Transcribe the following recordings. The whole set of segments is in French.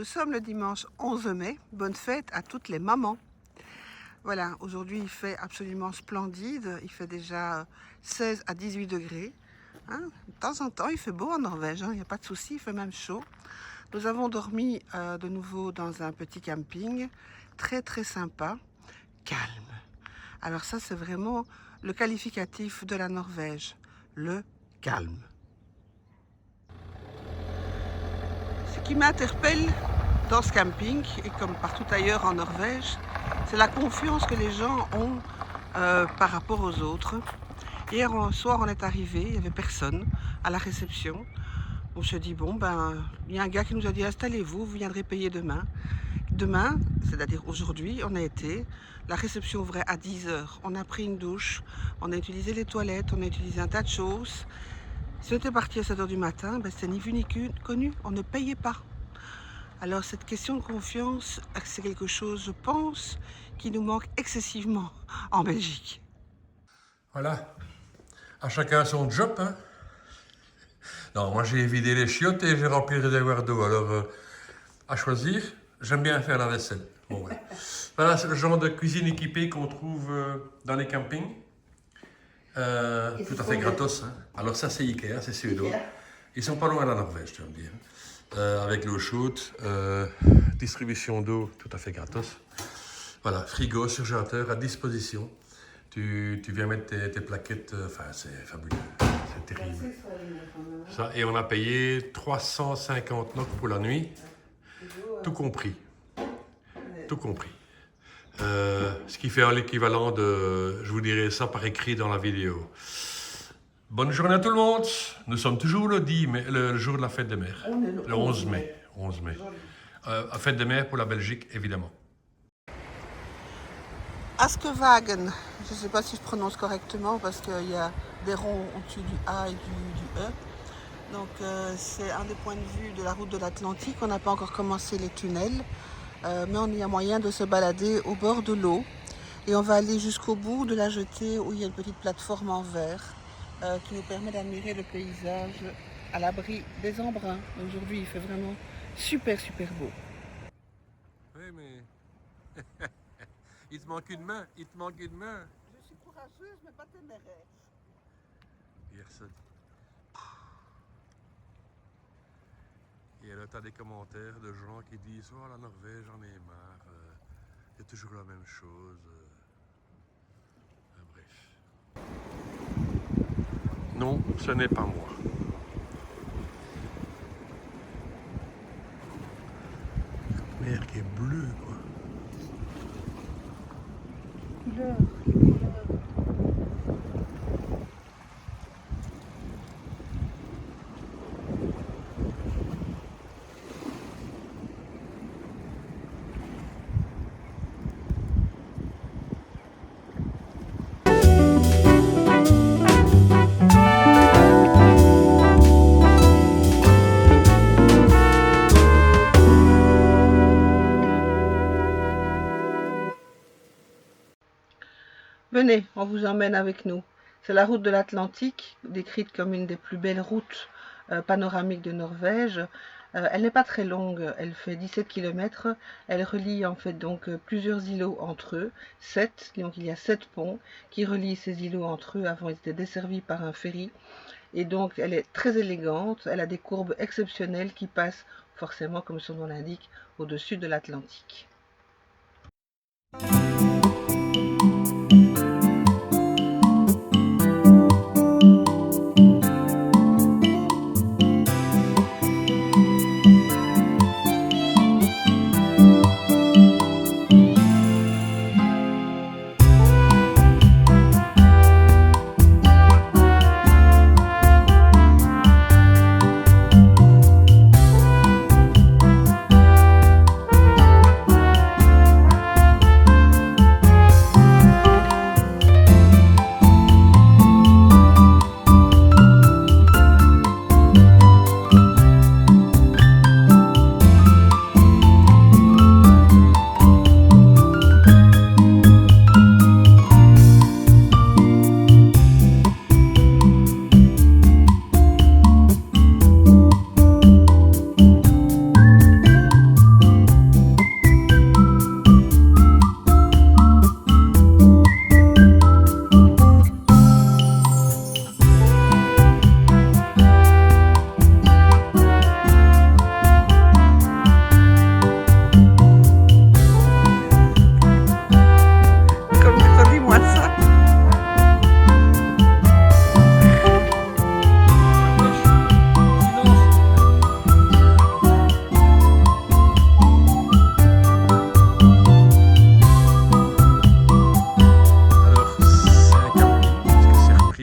sommes le dimanche 11 mai. Bonne fête à toutes les mamans. Voilà, aujourd'hui il fait absolument splendide. Il fait déjà 16 à 18 degrés. Hein, de temps en temps, il fait beau en Norvège, hein, il n'y a pas de souci, il fait même chaud. Nous avons dormi de nouveau dans un petit camping, très très sympa, calme. Alors ça, c'est vraiment le qualificatif de la Norvège, le calme. Ce qui m'interpelle dans ce camping, et comme partout ailleurs en Norvège, c'est la confiance que les gens ont par rapport aux autres. Hier soir, on est arrivé, il n'y avait personne à la réception. On se dit, bon, ben, il y a un gars qui nous a dit, installez-vous, vous viendrez payer demain. Demain, c'est-à-dire aujourd'hui, on a été, la réception ouvrait à 10 h. On a pris une douche, on a utilisé les toilettes, on a utilisé un tas de choses. Si on était parti à 7 h du matin, ben, c'était ni vu ni connu, on ne payait pas. Alors cette question de confiance, c'est quelque chose, je pense, qui nous manque excessivement en Belgique. Voilà, à chacun son job, hein. Non, moi j'ai vidé les chiottes et j'ai rempli le réservoir d'eau, alors à choisir, j'aime bien faire la vaisselle. Bon, ouais. Voilà, c'est le genre de cuisine équipée qu'on trouve dans les campings, tout à fait gratos, hein. Alors ça c'est Ikea, c'est suédois. Ils sont pas loin de la Norvège, tu vas me dire. Avec l'eau chaude, distribution d'eau tout à fait gratos. Voilà, frigo, surgélateur à disposition. Tu viens mettre tes plaquettes, enfin c'est fabuleux, c'est terrible. Ça, et on a payé 350 NOK pour la nuit, tout compris. Tout compris. Ce qui fait l'équivalent de, je vous dirai ça par écrit dans la vidéo. Bonne journée à tout le monde. Nous sommes toujours le 10 mai, le jour de la fête des mères. Le 11 mai. 11 mai. Fête des mères pour la Belgique, évidemment. Askewagen, je ne sais pas si je prononce correctement parce qu'il y a des ronds au-dessus du A et du E. Donc c'est un des points de vue de la route de l'Atlantique. On n'a pas encore commencé les tunnels, mais on y a moyen de se balader au bord de l'eau. Et on va aller jusqu'au bout de la jetée où il y a une petite plateforme en verre qui nous permet d'admirer le paysage à l'abri des embruns. Aujourd'hui il fait vraiment super beau. Oui mais... Il te manque une main, il te manque une main. Je suis courageuse mais pas téméraire. Personne. Et là, tu as des commentaires de gens qui disent « Oh, la Norvège, j'en ai marre, c'est toujours la même chose. » Bref. Non, ce n'est pas moi. La mer qui est bleue, quoi. Venez, on vous emmène avec nous. C'est la route de l'Atlantique, décrite comme une des plus belles routes panoramiques de Norvège. Elle n'est pas très longue, elle fait 17 km. Elle relie en fait donc plusieurs îlots entre eux, 7, donc il y a 7 ponts qui relient ces îlots entre eux. Avant, ils étaient desservis par un ferry. Et donc elle est très élégante, elle a des courbes exceptionnelles qui passent forcément, comme son nom l'indique, au-dessus de l'Atlantique.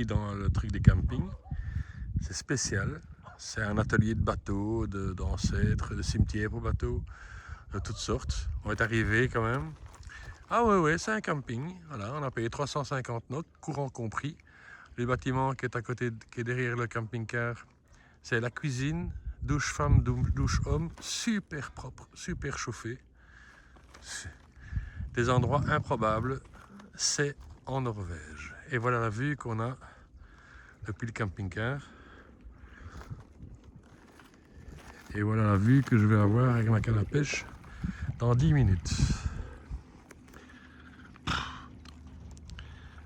ici dans le truc des campings. C'est spécial. C'est un atelier de bateaux, d'ancêtres, de cimetières pour bateaux, de toutes sortes. On est arrivé quand même. Ah ouais, c'est un camping. Voilà, on a payé 350 notes, courant compris. Le bâtiment qui est à côté, qui est derrière le camping-car, c'est la cuisine, douche femme, douche homme, super propre, super chauffé. Des endroits improbables, c'est en Norvège. Et voilà la vue qu'on a depuis le camping-car. Et voilà la vue que je vais avoir avec ma canne à pêche dans 10 minutes.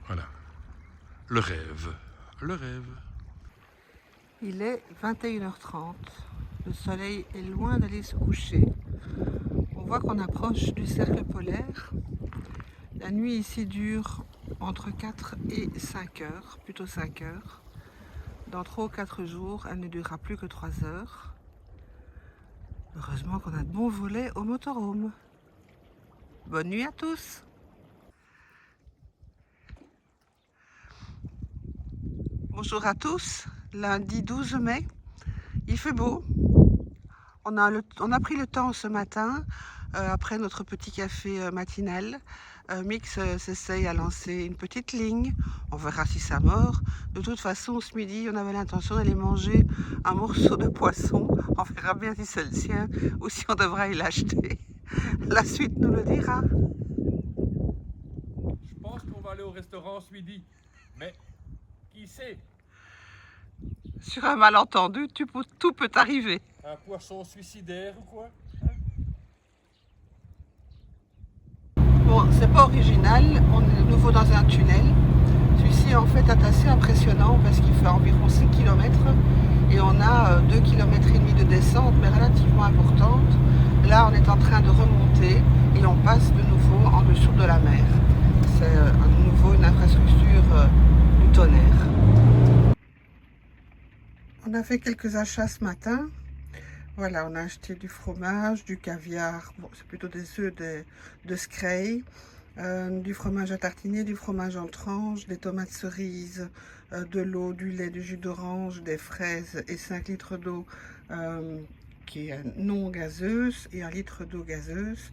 Voilà. Le rêve. Le rêve. Il est 21h30. Le soleil est loin d'aller se coucher. On voit qu'on approche du cercle polaire. La nuit ici dure entre 4 et 5 heures, plutôt 5 heures. Dans 3 ou 4 jours, elle ne durera plus que 3 heures. Heureusement qu'on a de bons volets au motorhome. Bonne nuit à tous! Bonjour à tous, lundi 12 mai, il fait beau. On a pris le temps ce matin, après notre petit café matinal. Mix s'essaye à lancer une petite ligne, on verra si ça mord. De toute façon, ce midi, on avait l'intention d'aller manger un morceau de poisson. On verra bien si c'est le sien ou si on devra y l'acheter. La suite nous le dira. Je pense qu'on va aller au restaurant ce midi, mais qui sait? Sur un malentendu, tout peut arriver. Un poisson suicidaire ou quoi? Bon, c'est pas original, on est de nouveau dans un tunnel. Celui-ci en fait est assez impressionnant parce qu'il fait environ 6 km et on a 2,5 km de descente mais relativement importante. Là on est en train de remonter et on passe de nouveau en dessous de la mer. C'est à nouveau une infrastructure du tonnerre. On a fait quelques achats ce matin. Voilà, on a acheté du fromage, du caviar, bon, c'est plutôt des œufs de Skray, du fromage à tartiner, du fromage en tranches, des tomates cerises, de l'eau, du lait, du jus d'orange, des fraises et 5 litres d'eau qui est non gazeuse et 1 litre d'eau gazeuse.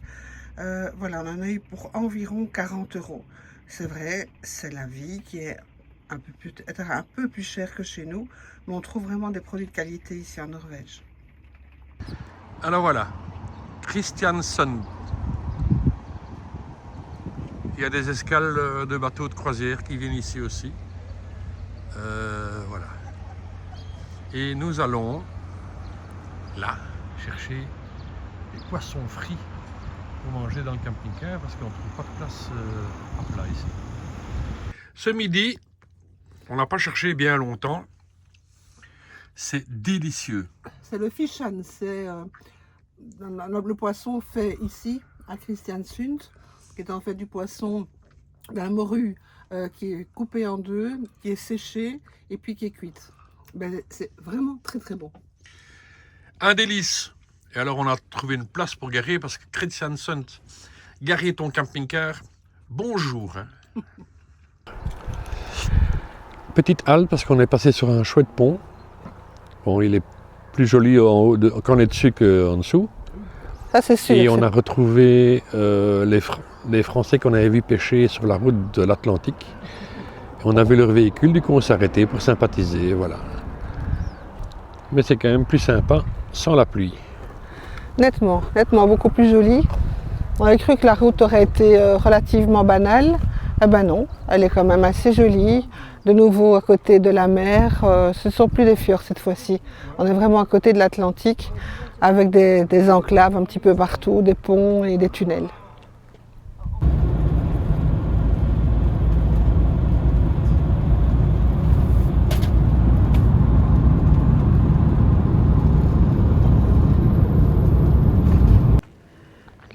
Voilà, on en a eu pour environ 40 €. C'est vrai, c'est la vie qui est un peu plus chère que chez nous, mais on trouve vraiment des produits de qualité ici en Norvège. Alors voilà, Kristiansund. Il y a des escales de bateaux de croisière qui viennent ici aussi. Voilà. Et nous allons là chercher des poissons frits pour manger dans le camping-car parce qu'on ne trouve pas de place à plat ici. Ce midi, on n'a pas cherché bien longtemps. C'est délicieux. C'est le fishan, c'est le poisson fait ici à Kristiansund, qui est en fait du poisson d'un morue qui est coupé en deux, qui est séché et puis qui est cuite. Ben, c'est vraiment très très bon. Un délice. Et alors on a trouvé une place pour garer parce que Kristiansund, garer ton camping-car, bonjour. Hein. Petite halte parce qu'on est passé sur un chouette pont. Bon, il est plus joli en haut quand on est dessus qu'en dessous. Ça, c'est sûr. Et on a retrouvé les Français qu'on avait vus pêcher sur la route de l'Atlantique. On a vu leur véhicule, du coup on s'est arrêté pour sympathiser, voilà. Mais c'est quand même plus sympa sans la pluie. Nettement beaucoup plus joli. On avait cru que la route aurait été relativement banale. Eh ben non, elle est quand même assez jolie. De nouveau à côté de la mer, ce ne sont plus des fjords cette fois-ci. On est vraiment à côté de l'Atlantique avec des enclaves un petit peu partout, des ponts et des tunnels.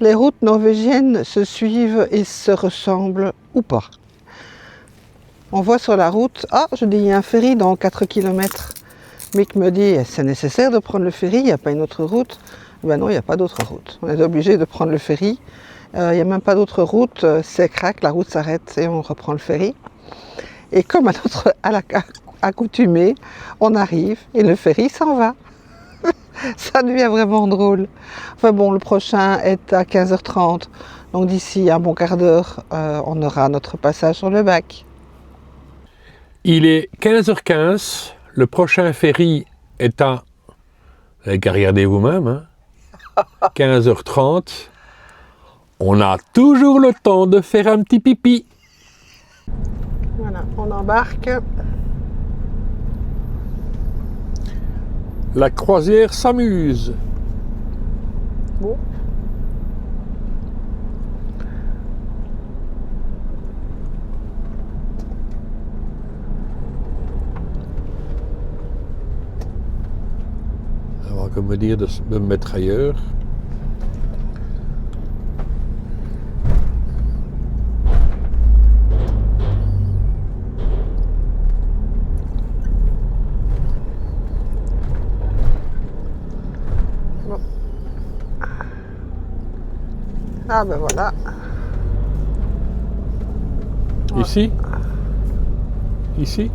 Les routes norvégiennes se suivent et se ressemblent ou pas. On voit sur la route, ah je dis il y a un ferry dans 4 km. Mick me dit, c'est nécessaire de prendre le ferry, il n'y a pas une autre route. Ben non, il n'y a pas d'autre route. On est obligé de prendre le ferry. Il n'y a même pas d'autre route, c'est crack, la route s'arrête et on reprend le ferry. Et comme à la accoutumée, on arrive et le ferry s'en va. Ça devient vraiment drôle. Enfin bon, le prochain est à 15h30. Donc d'ici un bon quart d'heure, on aura notre passage sur le bac. Il est 15h15. Le prochain ferry est à... Vous n'avez qu'à regarder vous-même, hein. 15h30. On a toujours le temps de faire un petit pipi. Voilà, on embarque. La croisière s'amuse. Bon. Ça va comme me dire de me mettre ailleurs. Ah ben voilà. Ici? Ici?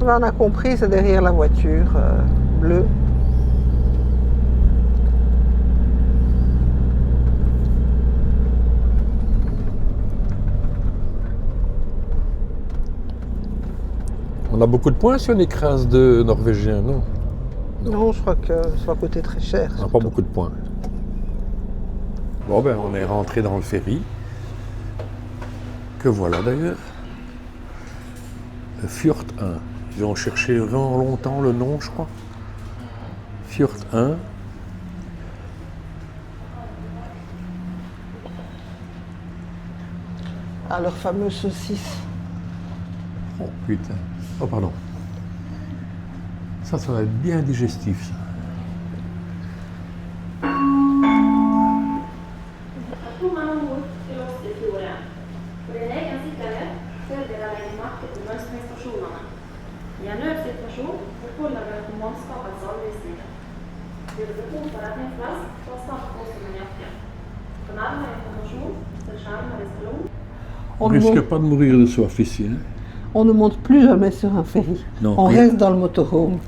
Là, on a compris, c'est derrière la voiture bleue. On a beaucoup de points si on écrase deux Norvégiens, non? Non, je crois que ça va coûter très cher. On n'a pas beaucoup de points. Bon ben on est rentré dans le ferry. Que voilà d'ailleurs. Le Fjord 1. Ils ont cherché vraiment longtemps le nom, je crois. Fjord 1. Ah, leur fameuse saucisse. Oh putain. Oh pardon. Ça va être bien digestif ça. On ne risque pas de mourir de soif ici. Hein? On ne monte plus jamais sur un ferry. Non, on reste dans le motorhome.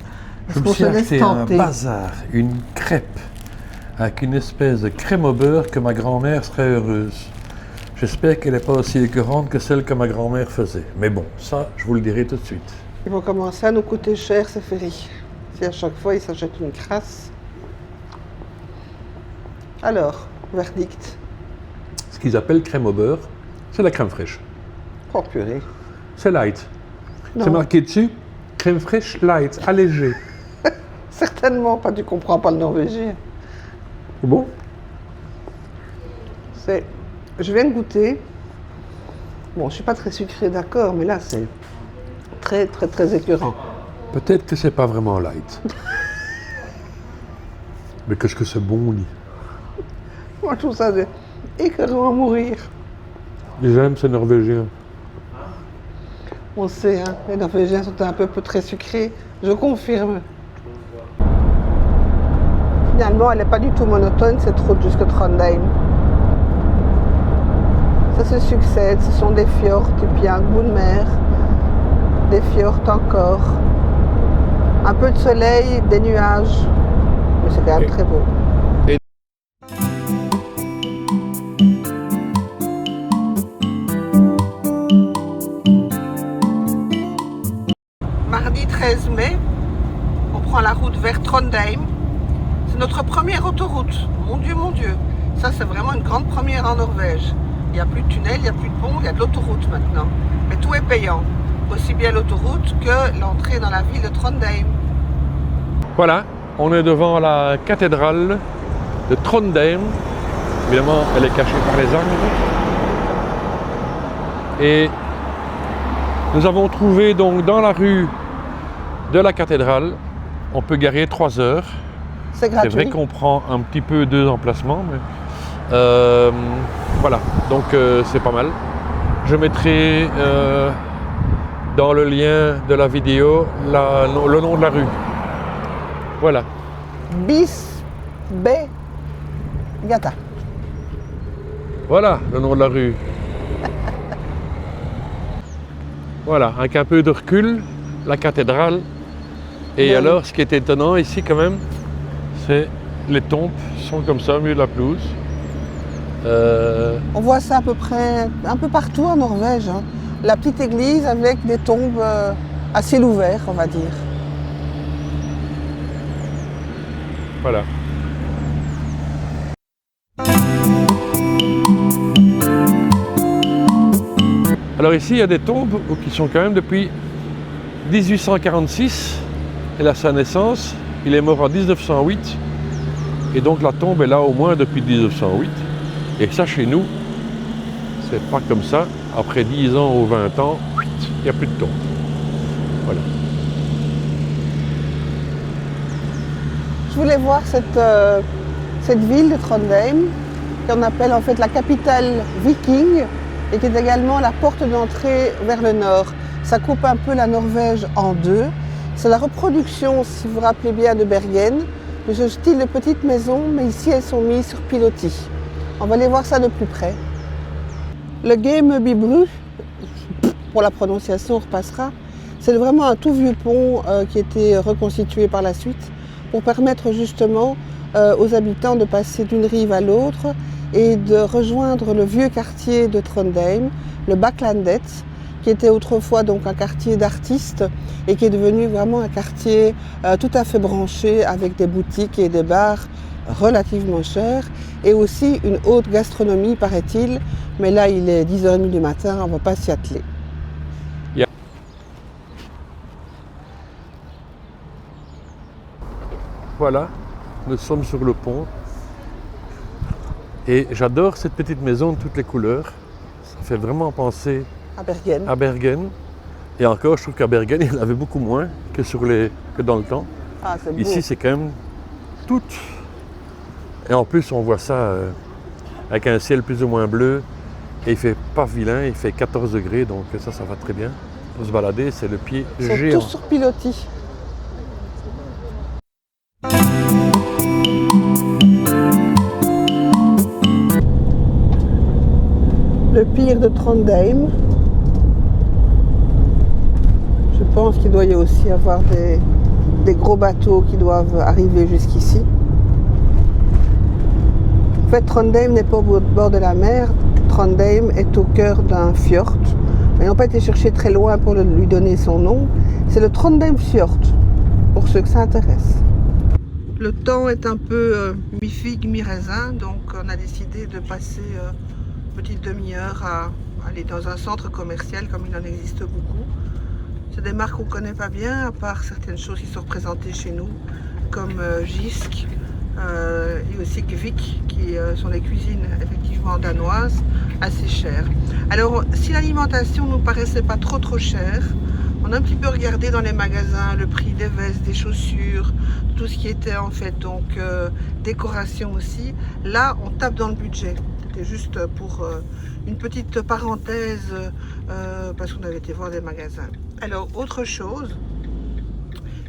Je me suis acheté un bazar, une crêpe, avec une espèce de crème au beurre que ma grand-mère serait heureuse. J'espère qu'elle n'est pas aussi écœurante que celle que ma grand-mère faisait. Mais bon, ça, je vous le dirai tout de suite. Ils vont commencer à nous coûter cher ces ferries. Si à chaque fois ils s'achètent une crasse. Alors, verdict. Ce qu'ils appellent crème au beurre, c'est la crème fraîche. Oh purée. C'est light. C'est marqué dessus, crème fraîche light, allégée. Certainement pas, tu comprends pas le norvégien. Bon? Je viens de goûter. Bon, je suis pas très sucré, d'accord, mais là c'est très très très écœurant. Peut-être que c'est pas vraiment light. Mais qu'est-ce que c'est bon, lui? Moi je trouve ça écœurant à mourir. J'aime ces Norvégiens. On sait, hein, les Norvégiens sont un peu très sucrés, je confirme. Finalement, elle n'est pas du tout monotone, cette route jusqu'à Trondheim. Ça se succède, ce sont des fjords, et puis un bout de mer, des fjords encore. Un peu de soleil, des nuages, mais c'est quand même très beau. Mardi 13 mai, on prend la route vers Trondheim. C'est notre première autoroute. Mon Dieu, ça c'est vraiment une grande première en Norvège. Il n'y a plus de tunnel, il n'y a plus de pont, il y a de l'autoroute maintenant. Mais tout est payant, aussi bien l'autoroute que l'entrée dans la ville de Trondheim. Voilà, on est devant la cathédrale de Trondheim. Évidemment, elle est cachée par les arbres. Et nous avons trouvé donc dans la rue de la cathédrale, on peut garer 3 heures. C'est gratuit. C'est vrai qu'on prend un petit peu 2 emplacements, mais voilà, donc c'est pas mal. Je mettrai dans le lien de la vidéo le nom de la rue. Voilà. Bis B Gata. Voilà le nom de la rue. Voilà, avec un peu de recul, la cathédrale. Et Oui. alors, ce qui est étonnant ici quand même, c'est les tombes sont comme ça au milieu de la pelouse. On voit ça à peu près un peu partout en Norvège, hein. La petite église avec des tombes à ciel ouvert, on va dire. Voilà. Alors ici, il y a des tombes qui sont quand même depuis 1846, et à sa naissance, il est mort en 1908, et donc la tombe est là au moins depuis 1908. Et ça, chez nous, c'est pas comme ça. Après 10 ans ou 20 ans, il n'y a plus de tombe. Voilà. Je voulais voir cette ville de Trondheim, qu'on appelle en fait la capitale viking, et qui est également la porte d'entrée vers le nord. Ça coupe un peu la Norvège en deux. C'est la reproduction, si vous vous rappelez bien, de Bergen, de ce style de petite maison, mais ici elles sont mises sur pilotis. On va aller voir ça de plus près. Le Gamebybru, pour la prononciation on repassera, c'est vraiment un tout vieux pont qui a été reconstitué par la suite pour permettre justement aux habitants de passer d'une rive à l'autre et de rejoindre le vieux quartier de Trondheim, le Backlandet, qui était autrefois donc un quartier d'artistes et qui est devenu vraiment un quartier tout à fait branché avec des boutiques et des bars relativement chers et aussi une haute gastronomie, paraît-il, mais là il est 10h30 du matin, on ne va pas s'y atteler. Voilà, nous sommes sur le pont. Et j'adore cette petite maison de toutes les couleurs. Ça fait vraiment penser À Bergen. Et encore, je trouve qu'à Bergen, il y en avait beaucoup moins que dans le temps. Ah, c'est beau. Ici, c'est quand même tout. Et en plus, on voit ça avec un ciel plus ou moins bleu. Et il fait pas vilain, il fait 14 degrés, donc ça va très bien. Pour se balader, c'est le pied Ils sont géant. tous sur pilotis. Le pire de Trondheim. Je pense qu'il doit y aussi avoir des gros bateaux qui doivent arriver jusqu'ici. En fait, Trondheim n'est pas au bord de la mer. Trondheim est au cœur d'un fjord. Ils n'ont pas été chercher très loin pour lui donner son nom. C'est le Trondheim Fjord, pour ceux que ça intéresse. Le temps est un peu mi-figue, mi-raisin, donc on a décidé de passer une petite demi-heure à aller dans un centre commercial, comme il en existe beaucoup. C'est des marques qu'on ne connaît pas bien, à part certaines choses qui sont représentées chez nous, comme Jysk et aussi Kvik, qui sont des cuisines effectivement danoises, assez chères. Alors, si l'alimentation ne nous paraissait pas trop chère, on a un petit peu regardé dans les magasins le prix des vestes, des chaussures, tout ce qui était en fait donc décoration aussi. Là, on tape dans le budget. C'était juste pour une petite parenthèse parce qu'on avait été voir des magasins. Alors, autre chose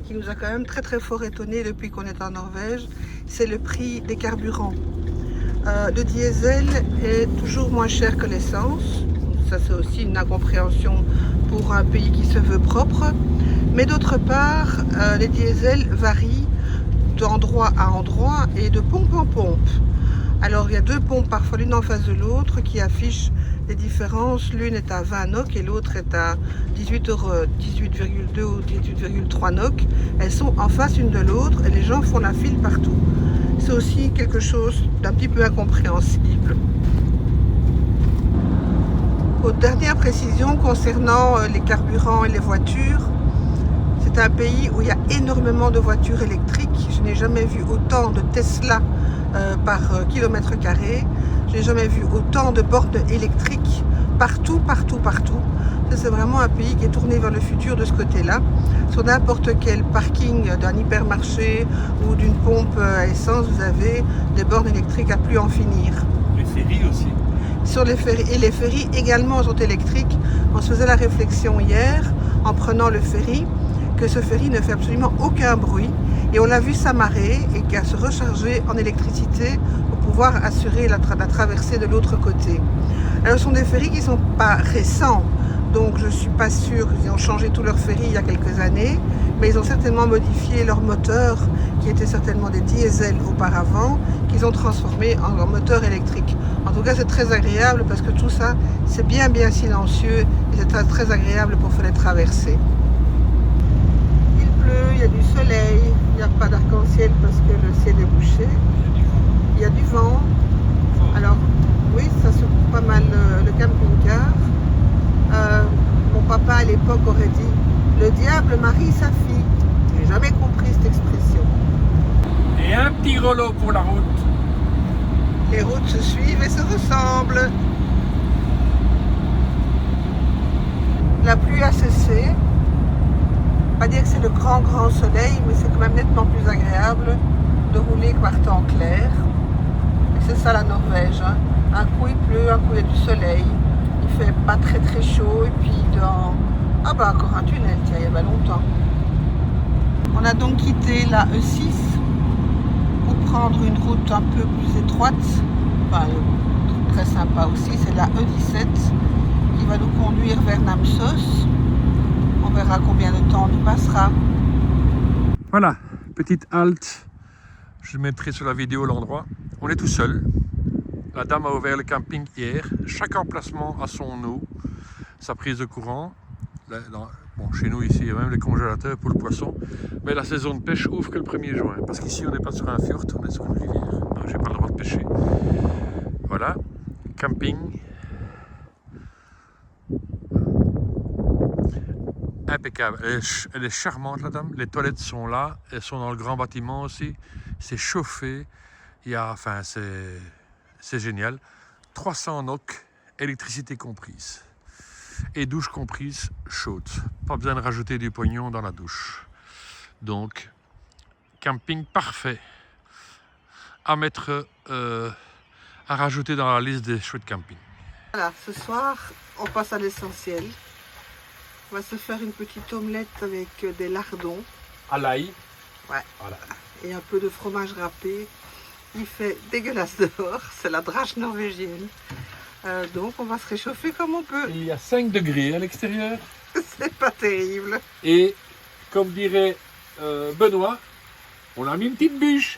qui nous a quand même très fort étonné depuis qu'on est en Norvège, c'est le prix des carburants. Le diesel est toujours moins cher que l'essence. Ça, c'est aussi une incompréhension pour un pays qui se veut propre. Mais d'autre part, les diesels varient d'endroit à endroit et de pompe en pompe. Alors, il y a deux pompes, parfois l'une en face de l'autre, qui affichent les différences. L'une est à 20 NOK et l'autre est à 18,2 ou 18,3 NOK. Elles sont en face l'une de l'autre et les gens font la file partout. C'est aussi quelque chose d'un petit peu incompréhensible. Aux dernières précisions concernant les carburants et les voitures, c'est un pays où il y a énormément de voitures électriques. Je n'ai jamais vu autant de Tesla par kilomètre carré. Je n'ai jamais vu autant de bornes électriques partout. C'est vraiment un pays qui est tourné vers le futur de ce côté-là. Sur n'importe quel parking d'un hypermarché ou d'une pompe à essence, vous avez des bornes électriques à plus en finir. Les ferries aussi. Sur les ferries, et les ferries également sont électriques. On se faisait la réflexion hier, en prenant le ferry, que ce ferry ne fait absolument aucun bruit. Et on l'a vu s'amarrer et qu'à se recharger en électricité pour pouvoir assurer la traversée de l'autre côté. Alors, ce sont des ferries qui ne sont pas récents, donc je ne suis pas sûre qu'ils ont changé tous leurs ferries il y a quelques années, mais ils ont certainement modifié leurs moteurs, qui étaient certainement des diesels auparavant, qu'ils ont transformés en moteurs électriques. En tout cas, c'est très agréable parce que tout ça, c'est bien silencieux et c'est très agréable pour faire les traversées. Il pleut, il y a du soleil, il n'y a pas d'arc-en-ciel parce que le ciel est bouché. Il y a du vent. Alors, oui, ça secoue pas mal le camping-car. Mon papa à l'époque aurait dit « Le diable marie sa fille ». J'ai jamais compris cette expression. Et un petit rollo pour la route. Les routes se suivent et se ressemblent. La pluie a cessé. Pas dire que c'est le grand soleil, mais c'est quand même nettement plus agréable de rouler que par temps clair. C'est ça la Norvège. Hein. Un coup il pleut, un coup il y a du soleil. Il fait pas très chaud et puis dans... Ah bah encore un tunnel, tiens, il y avait longtemps. On a donc quitté la E6 pour prendre une route un peu plus étroite. Enfin, très sympa aussi, c'est la E17 qui va nous conduire vers Namsos. On verra combien de temps on y passera. Voilà, petite halte. Je mettrai sur la vidéo l'endroit. On est tout seul. La dame a ouvert le camping hier. Chaque emplacement a son eau, sa prise de courant. Bon, chez nous ici, il y a même les congélateurs pour le poisson. Mais la saison de pêche ouvre que le 1er juin. Parce qu'ici, on n'est pas sur un fjord, on est sur une rivière. Donc, j'ai pas le droit de pêcher. Voilà, camping. Impeccable. Elle est charmante, la dame. Les toilettes sont là. Elles sont dans le grand bâtiment aussi. C'est chauffé. Il y a, enfin, c'est génial. 300 NOK, électricité comprise. Et douche comprise chaude. Pas besoin de rajouter du pognon dans la douche. Donc, camping parfait. À mettre, à rajouter dans la liste des chouettes camping. Voilà, ce soir, on passe à l'essentiel. On va se faire une petite omelette avec des lardons. À l'ail. Ouais. Voilà. Et un peu de fromage râpé. Il fait dégueulasse dehors, c'est la drache norvégienne. Donc on va se réchauffer comme on peut. Il y a 5 degrés à l'extérieur. C'est pas terrible. Et comme dirait Benoît, on a mis une petite bûche.